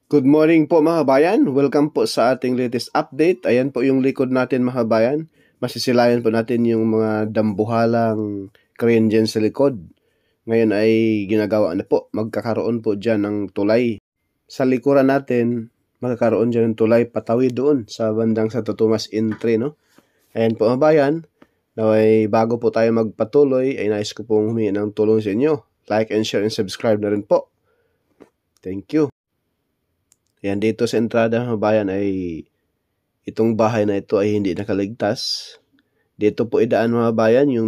Good morning po mga kabayan. Welcome po sa ating latest update. Ayan po yung likod natin mga kabayan. Masisilayan po natin yung mga dambuhalang crane dyan sa likod. Ngayon ay ginagawa na po. Magkakaroon po dyan ng tulay. Sa likuran natin, magkakaroon dyan ng tulay patawid doon sa bandang Santo Tomas Entry. No? Ayan po mga kabayan. Naway bago po tayo magpatuloy, ay nais ko pong humingi ng tulong sa inyo. Like and share and subscribe na rin po. Thank you. Yan, dito sa entrada ng bayan ay itong bahay na ito ay hindi nakaligtas. Dito po idaan mga bayan yung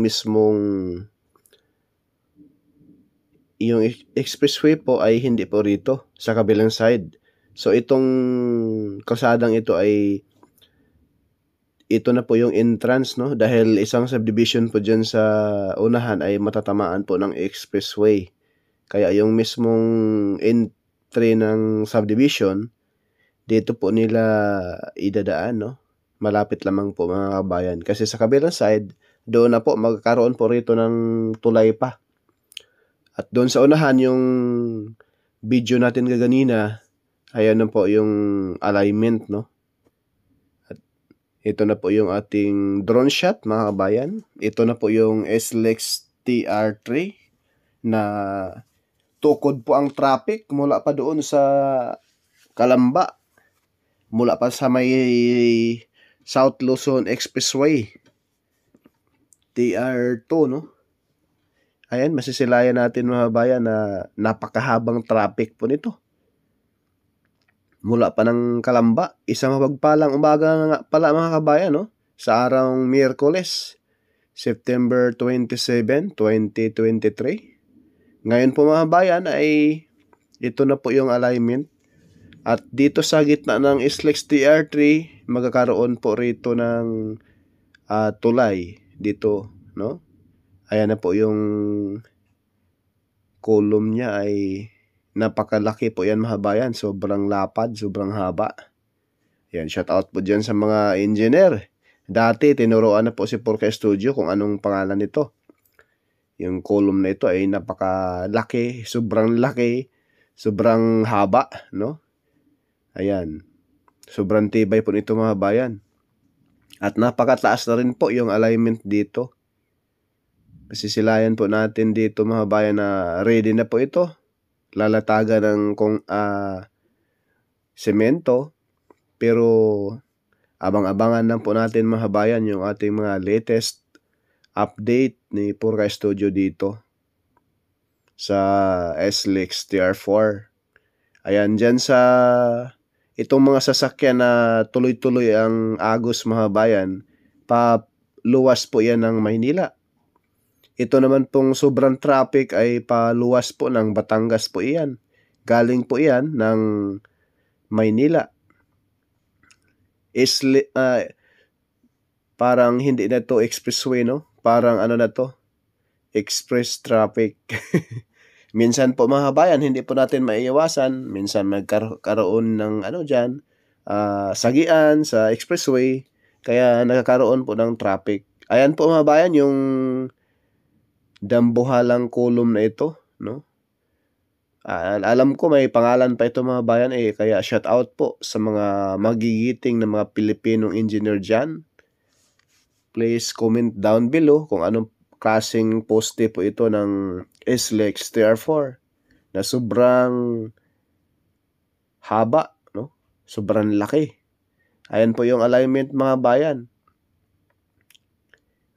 expressway po ay hindi po rito sa kabilang side. So itong kalsadang ito ay ito na po yung entrance, no? Dahil isang subdivision po dyan sa unahan ay matatamaan po ng expressway. Kaya yung mismong entry ng subdivision, dito po nila idadaan, no? Malapit lamang po mga kabayan. Kasi sa kabilang side, doon na po magkakaroon po rito ng tulay pa. At doon sa unahan, yung video natin kaganina, ayan na po yung alignment, no? At ito na po yung ating drone shot mga kabayan. Ito na po yung SLEX TR3 na tukod po ang traffic mula pa doon sa Calamba, mula pa sa may South Luzon Expressway TR2, no? Ayan, masisilayan natin mga bayan na napakahabang traffic po nito. Mula pa ng Calamba, isang mapagpalang umaga nga pala mga kabayan, no? Sa araw Miyerkules, September 27, 2023. Ngayon po mga bayan ay ito na po yung alignment. At dito sa gitna ng SLEX TR3, magkakaroon po rito ng tulay dito, no? Ayan na po yung column niya ay napakalaki po yan mga bayan. Sobrang lapad, sobrang haba. Yan, shout out po dyan sa mga engineer. Dati, tinuruan na po si Purka Studio kung anong pangalan nito. Yung column na ito ay napakalaki, sobrang haba, no? Ayan. Sobrang tibay po nito mga bayan. At napakataas na rin po yung alignment dito. Masisilayan po natin dito mga bayan na ready na po ito. Lalatagan ng semento. Pero abang-abangan lang po natin mga bayan yung ating mga latest update ni Purka Studio dito sa SLEX TR4. Ayan, dyan sa itong mga sasakyan na tuloy-tuloy ang agos mga bayan, paluwas po yan ng Maynila. Ito naman pong sobrang traffic ay paluwas po ng Batangas po iyan. Galing po iyan ng Maynila. Parang hindi na to expressway, no? Parang ano na to? Express traffic. Minsan po mga bayan, hindi po natin maiiwasan. Minsan magkaroon ng dyan, sagian sa expressway. Kaya nagkakaroon po ng traffic. Ayan po mga bayan, yung dambuhalang column na ito, no? Alam ko may pangalan pa ito mga bayan kaya shout out po sa mga magigiting na mga Pilipinong engineer dyan. Please comment down below kung anong klaseng poste po ito ng SLEX TR4 na sobrang haba, no? Sobrang laki. Ayan po yung alignment mga bayan.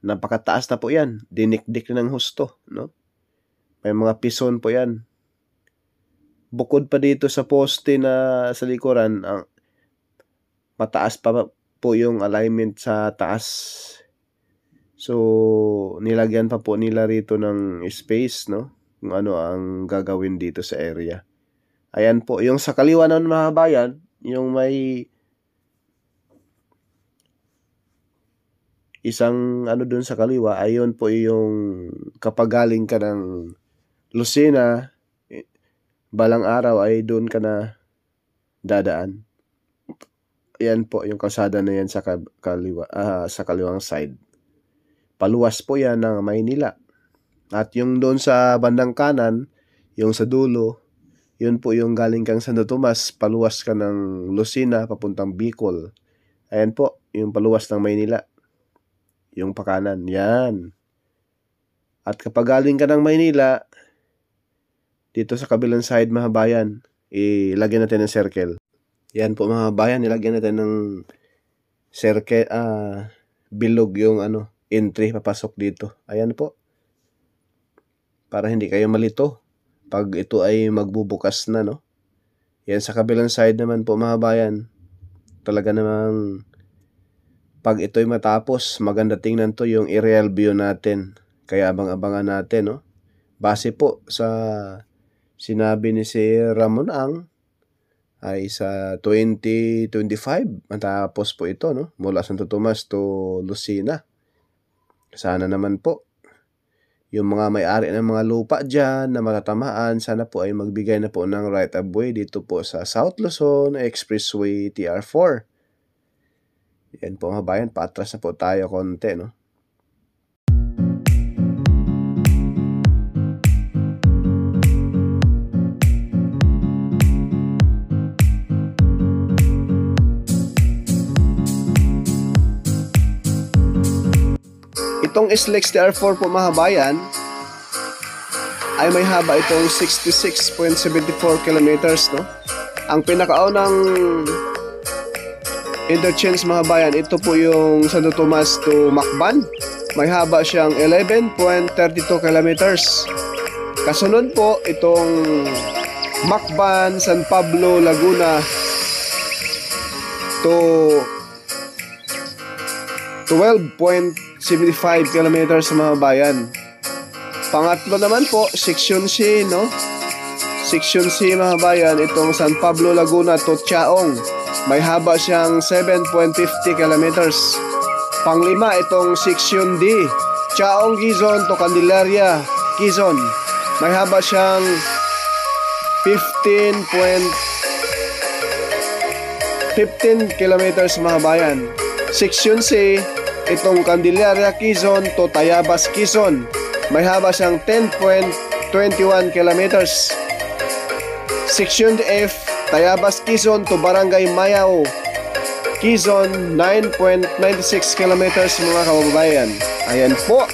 Napakataas na po yan. Dinikdik ng husto, no? May mga pison po yan. Bukod pa dito sa poste na sa likuran, mataas pa po yung alignment sa taas. So, nilagyan pa po nila rito ng space, no? Kung ano ang gagawin dito sa area. Ayan po, yung sa kaliwa ng mga bayan, yung may isang dun sa kaliwa, ayun po yung kapag galing ka ng Lucena, balang araw ay doon ka na dadaan. Ayan po yung kalsada na yan sa kaliwa, sa kaliwang side. Paluwas po yan ng Maynila. At yung doon sa bandang kanan, yung sa dulo, Yun po yung galing kang Santo Tomas, paluwas ka ng Lucena papuntang Bicol. Ayan po, yung paluwas ng Maynila. Yung pakanan, yan. At kapag galing ka ng Maynila, dito sa kabilang side mga bayan, ilagyan natin ng circle. Yan po mga bayan, ilagyan natin ng circle, bilog yung entry papasok dito. Ayan po. Para hindi kayo malito pag ito ay magbubukas na, no? Yan sa kabilang side naman po mga bayan. Talaga namang pag ito ay matapos, maganda tingnan to yung aerial view natin. Kaya abang-abangan natin, no? Base po sa sinabi ni si Ramon Ang, ay sa 2025 matapos po ito, no? Mula Santo Tomas to Lucena. Sana naman po yung mga may-ari ng mga lupa dyan na matatamaan, sana po ay magbigay na po ng right of way dito po sa South Luzon Expressway TR4. Yan po mga bayan, paatras na po tayo konti, no? Itong SLEX TR4 po mga bayan ay may haba itong 66.74 kilometers, no? Ang pinakaunang interchange mga bayan, ito po yung Santo Tomas to Macban. May haba siyang 11.32 kilometers. Kasunod po itong Macban, San Pablo, Laguna to 12.75 kilometers sa mga bayan. Pangatlo naman po, Section C, no? Section C mga bayan, itong San Pablo, Laguna to Chaong. May haba siyang 7.50 kilometers. Panglima, itong Section D, Chaong, Quezon to Candelaria, Quezon. May haba siyang 15 kilometers mga bayan. Section C, itong Candelaria, Quezon to Tayabas, Quezon. May haba siyang 10.21 kilometers. Section F, Tayabas, Quezon to Barangay Mayao, Quezon, 9.96 kilometers mga kababayan. Ayan po.